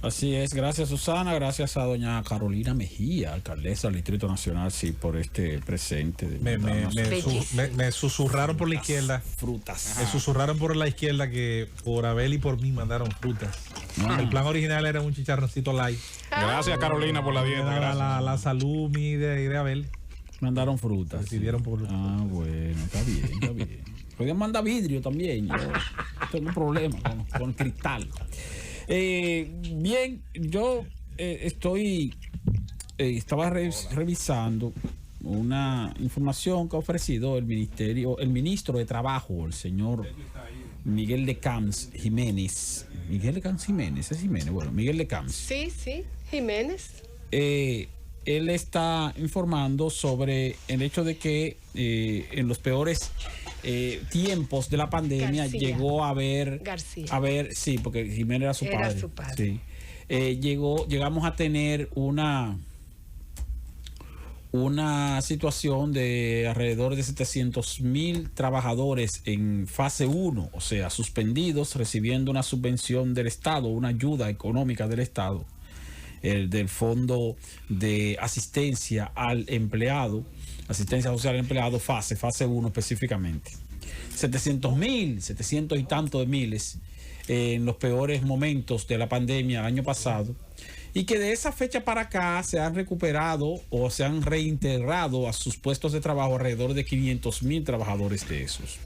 Así es, gracias Susana, gracias a doña Carolina Mejía, alcaldesa del Distrito Nacional, sí, por este presente. Me susurraron por la izquierda. Frutas. Me susurraron por la izquierda que por Abel y por mí mandaron frutas. El plan original era un chicharroncito light. Gracias Carolina por la dieta. Gracias. La salud mi de Abel. Mandaron frutas. Decidieron por... bueno, está bien, está bien. Podían mandar vidrio también. Yo tengo un problema con cristal. Bien, yo estaba revisando una información que ha ofrecido el ministro de Trabajo, el señor Miguel de Camps Jiménez. Miguel de Camps Jiménez, es Jiménez, bueno, Miguel de Camps. Sí, Jiménez. Él está informando sobre el hecho de que en los peores tiempos de la pandemia llegó a haber García. Sí, porque Jiménez era su padre. Sí. Llegamos a tener una situación de alrededor de 700,000 trabajadores en fase 1, o sea, suspendidos, recibiendo una subvención del Estado, una ayuda económica del Estado, del Fondo de Asistencia al Empleado, Asistencia Social al Empleado, fase 1 específicamente. 700 y tanto de miles en los peores momentos de la pandemia el año pasado, y que de esa fecha para acá se han recuperado o se han reintegrado a sus puestos de trabajo alrededor de 500,000 trabajadores de esos.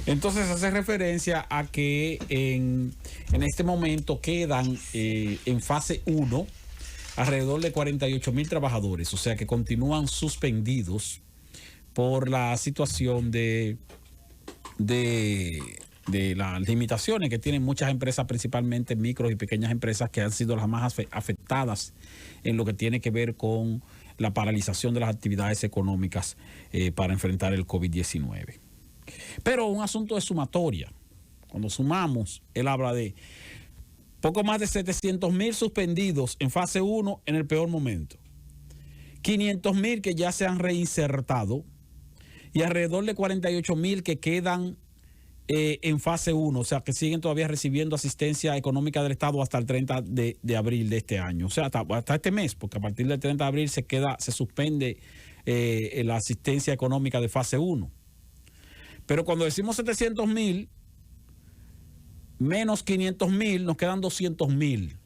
Entonces hace referencia a que en este momento quedan en fase 1 alrededor de 48,000 trabajadores, o sea que continúan suspendidos por la situación de las limitaciones que tienen muchas empresas, principalmente micros y pequeñas empresas, que han sido las más afectadas en lo que tiene que ver con la paralización de las actividades económicas para enfrentar el COVID-19. Pero un asunto de sumatoria. Cuando sumamos, él habla de poco más de 700,000 suspendidos en fase 1 en el peor momento, 500,000 que ya se han reinsertado y alrededor de 48,000 que quedan en fase 1, o sea, que siguen todavía recibiendo asistencia económica del Estado hasta el 30 de abril de este año, o sea, hasta este mes, porque a partir del 30 de abril se suspende la asistencia económica de fase 1. Pero cuando decimos 700,000 menos 500,000, nos quedan 200,000.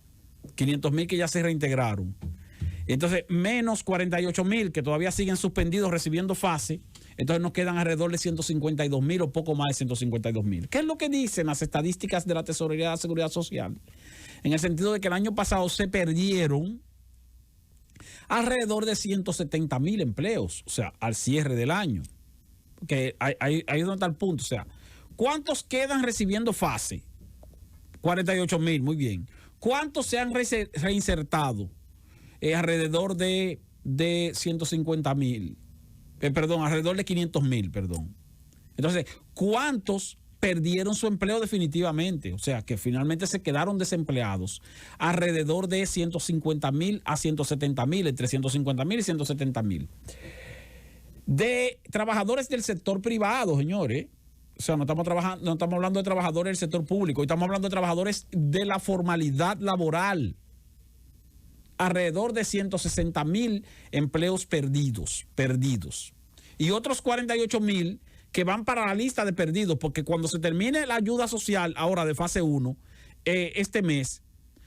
500,000 que ya se reintegraron. Entonces, menos 48,000 que todavía siguen suspendidos recibiendo fase. Entonces nos quedan alrededor de 152,000 o poco más de 152,000. ¿Qué es lo que dicen las estadísticas de la Tesorería de la Seguridad Social? En el sentido de que el año pasado se perdieron alrededor de 170,000 empleos, o sea, al cierre del año. Que ahí es donde está el punto. O sea, ¿cuántos quedan recibiendo fase? 48,000, muy bien. ¿Cuántos se han reinsertado? Alrededor de 150,000. Alrededor de 500,000, perdón. Entonces, ¿cuántos perdieron su empleo definitivamente? O sea, que finalmente se quedaron desempleados. Alrededor de 150,000 a 170,000, entre 150,000 y 170,000. De trabajadores del sector privado, señores. O sea, no estamos hablando de trabajadores del sector público, estamos hablando de trabajadores de la formalidad laboral. Alrededor de 160,000 empleos perdidos. Y otros 48,000 que van para la lista de perdidos, porque cuando se termine la ayuda social ahora de fase 1, este mes,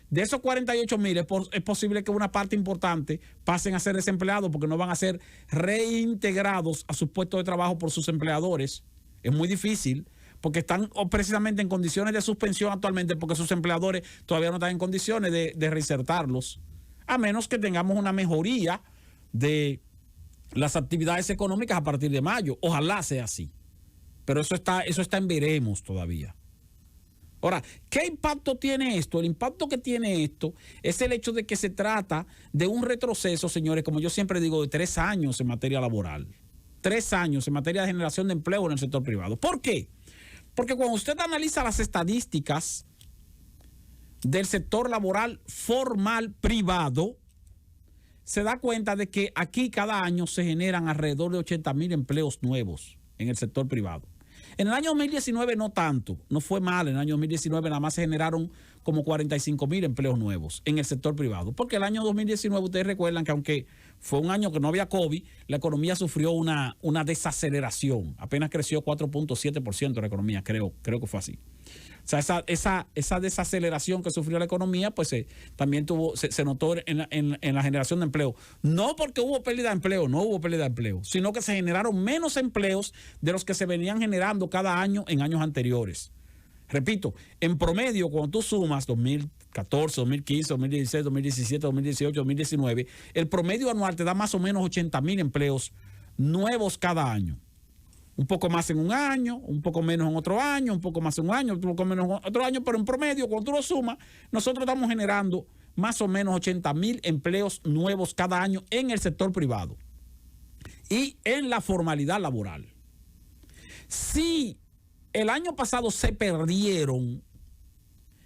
de esos 48,000 es posible que una parte importante pasen a ser desempleados porque no van a ser reintegrados a sus puestos de trabajo por sus empleadores. Es muy difícil porque están precisamente en condiciones de suspensión actualmente porque sus empleadores todavía no están en condiciones de reinsertarlos, a menos que tengamos una mejoría de las actividades económicas a partir de mayo. Ojalá sea así, pero eso está en veremos todavía. Ahora, ¿qué impacto tiene esto? El impacto que tiene esto es el hecho de que se trata de un retroceso, señores, como yo siempre digo, de 3 años en materia laboral. 3 años en materia de generación de empleo en el sector privado. ¿Por qué? Porque cuando usted analiza las estadísticas del sector laboral formal privado, se da cuenta de que aquí cada año se generan alrededor de 80,000 empleos nuevos en el sector privado. En el año 2019 no tanto, no fue mal. En el año 2019 nada más se generaron como 45,000 empleos nuevos en el sector privado. Porque el año 2019, ustedes recuerdan que aunque fue un año que no había COVID, la economía sufrió una desaceleración. Apenas creció 4.7% la economía, creo que fue así. O sea, esa desaceleración que sufrió la economía, pues también se notó en la generación de empleo. No porque hubo pérdida de empleo, no hubo pérdida de empleo, sino que se generaron menos empleos de los que se venían generando cada año en años anteriores. Repito, en promedio, cuando tú sumas 2014, 2015, 2016, 2017, 2018, 2019, el promedio anual te da más o menos 80,000 empleos nuevos cada año. Un poco más en un año, un poco menos en otro año, un poco más en un año, un poco menos en otro año, pero en promedio, cuando tú lo sumas, nosotros estamos generando más o menos 80,000 empleos nuevos cada año en el sector privado y en la formalidad laboral. Si el año pasado se perdieron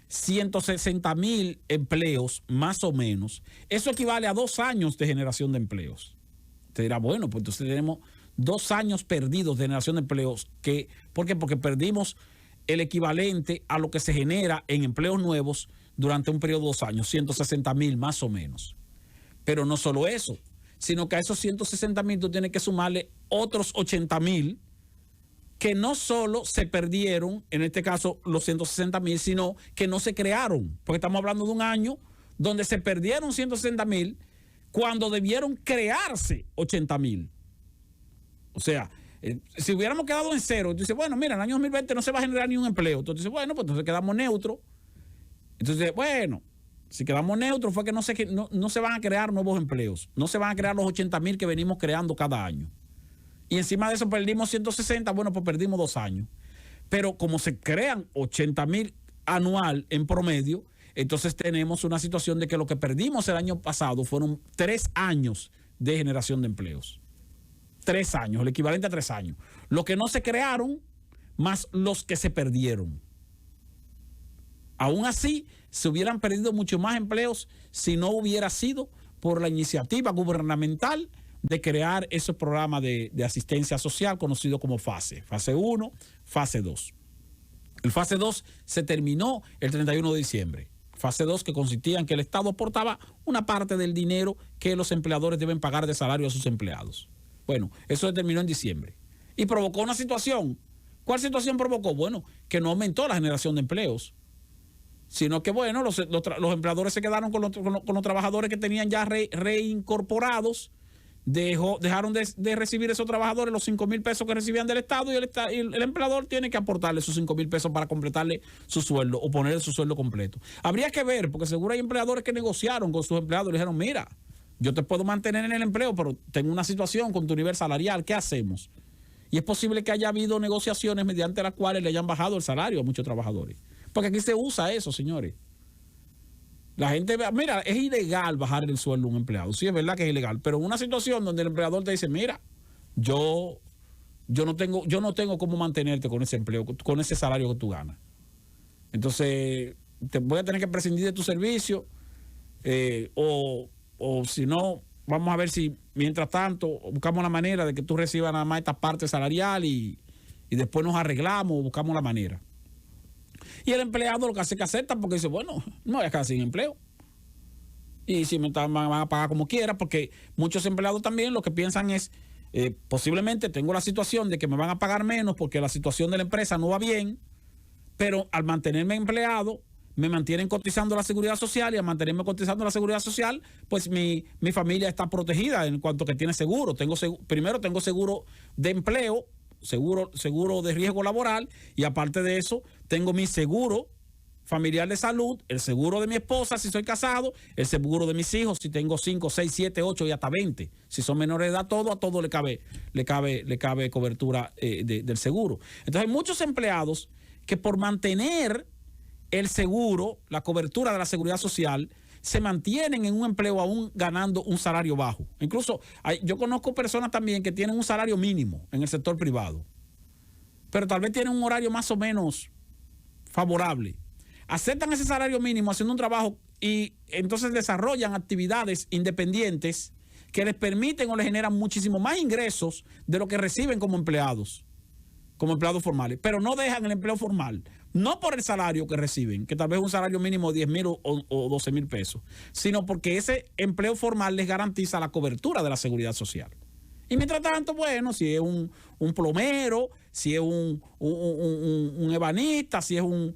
160,000 empleos, más o menos, eso equivale a 2 años de generación de empleos. Te dirá, bueno, pues entonces tenemos 2 años perdidos de generación de empleos. ¿Por qué? Porque perdimos el equivalente a lo que se genera en empleos nuevos durante un periodo de 2 años, 160,000 más o menos. Pero no solo eso, sino que a esos 160,000 tú tienes que sumarle otros 80,000 que no solo se perdieron, en este caso los 160,000, sino que no se crearon. Porque estamos hablando de un año donde se perdieron 160,000 cuando debieron crearse 80,000. O sea, si hubiéramos quedado en cero, tú dices, bueno, mira, en el año 2020 no se va a generar ni un empleo. Entonces, bueno, pues entonces quedamos neutros. Entonces, bueno, si quedamos neutros fue que no se van a crear nuevos empleos. No se van a crear los 80,000 que venimos creando cada año. Y encima de eso perdimos 160, bueno, pues perdimos 2 años. Pero como se crean 80,000 anual en promedio, entonces tenemos una situación de que lo que perdimos el año pasado fueron 3 años de generación de empleos. 3 años, el equivalente a 3 años. Los que no se crearon más los que se perdieron. Aún así, se hubieran perdido mucho más empleos si no hubiera sido por la iniciativa gubernamental de crear esos programas de asistencia social conocido como FASE. Fase 1, fase 2. El fase 2 se terminó el 31 de diciembre. Fase 2 que consistía en que el Estado aportaba una parte del dinero que los empleadores deben pagar de salario a sus empleados. Bueno, eso se terminó en diciembre. Y provocó una situación. ¿Cuál situación provocó? Bueno, que no aumentó la generación de empleos, sino que, bueno, los empleadores se quedaron con los trabajadores que tenían ya reincorporados. Dejaron de recibir esos trabajadores los 5,000 pesos que recibían del Estado y el empleador tiene que aportarle esos 5,000 pesos para completarle su sueldo o ponerle su sueldo completo. Habría que ver, porque seguro hay empleadores que negociaron con sus empleados y le dijeron, mira, yo te puedo mantener en el empleo, pero tengo una situación con tu nivel salarial, ¿qué hacemos? Y es posible que haya habido negociaciones mediante las cuales le hayan bajado el salario a muchos trabajadores. Porque aquí se usa eso, señores. La gente, mira, es ilegal bajar el sueldo a un empleado. Sí, es verdad que es ilegal, pero en una situación donde el empleador te dice, mira, yo no tengo cómo mantenerte con ese empleo, con ese salario que tú ganas. Entonces, te voy a tener que prescindir de tu servicio, o si no, vamos a ver si mientras tanto buscamos la manera de que tú recibas nada más esta parte salarial y después nos arreglamos, buscamos la manera. Y el empleado lo que hace es que acepta porque dice, bueno, no voy a quedar sin empleo. Y si me van a pagar como quiera, porque muchos empleados también lo que piensan es, posiblemente tengo la situación de que me van a pagar menos porque la situación de la empresa no va bien, pero al mantenerme empleado, me mantienen cotizando la seguridad social y al mantenerme cotizando la seguridad social, pues mi familia está protegida en cuanto que tiene seguro. Primero tengo seguro de empleo, seguro de riesgo laboral y aparte de eso tengo mi seguro familiar de salud, el seguro de mi esposa si soy casado, el seguro de mis hijos si tengo 5, 6, 7, 8 y hasta 20. Si son menores de edad, a todo le cabe cobertura del seguro. Entonces hay muchos empleados que por mantener el seguro, la cobertura de la seguridad social, se mantienen en un empleo aún ganando un salario bajo. Incluso yo conozco personas también que tienen un salario mínimo en el sector privado, pero tal vez tienen un horario más o menos favorable. Aceptan ese salario mínimo haciendo un trabajo y entonces desarrollan actividades independientes que les permiten o les generan muchísimo más ingresos de lo que reciben como empleados. como empleados formales, pero no dejan el empleo formal, no por el salario que reciben, que tal vez es un salario mínimo de 10,000 o 12,000 pesos, sino porque ese empleo formal les garantiza la cobertura de la seguridad social. Y mientras tanto, bueno, si es un plomero, si es un ebanista, si es un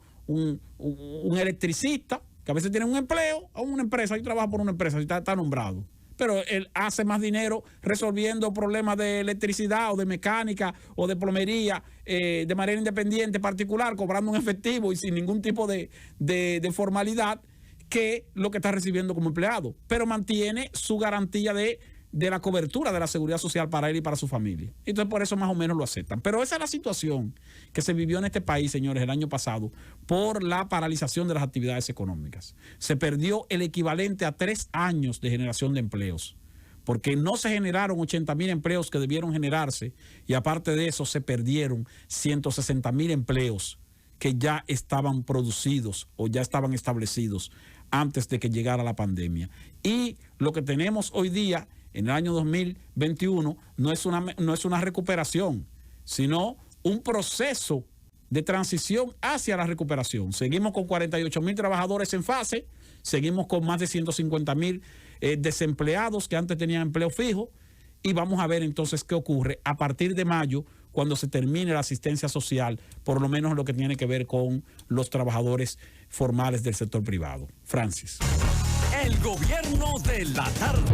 electricista, que a veces tiene un empleo o una empresa, y trabaja por una empresa, y está nombrado. Pero él hace más dinero resolviendo problemas de electricidad o de mecánica o de plomería de manera independiente, particular, cobrando un efectivo y sin ningún tipo de formalidad, que lo que está recibiendo como empleado. Pero mantiene su garantía de la cobertura de la seguridad social para él y para su familia. Entonces, por eso más o menos lo aceptan. Pero esa es la situación que se vivió en este país, señores, el año pasado, por la paralización de las actividades económicas. Se perdió el equivalente a 3 años de generación de empleos, porque no se generaron 80,000 empleos que debieron generarse, y aparte de eso se perdieron 160,000 empleos que ya estaban producidos o ya estaban establecidos antes de que llegara la pandemia. Y lo que tenemos hoy día, en el año 2021, no es una recuperación, sino un proceso de transición hacia la recuperación. Seguimos con 48,000 trabajadores en fase, seguimos con más de 150,000 desempleados que antes tenían empleo fijo, y vamos a ver entonces qué ocurre a partir de mayo, cuando se termine la asistencia social, por lo menos lo que tiene que ver con los trabajadores formales del sector privado. Francis. El gobierno de la tarde.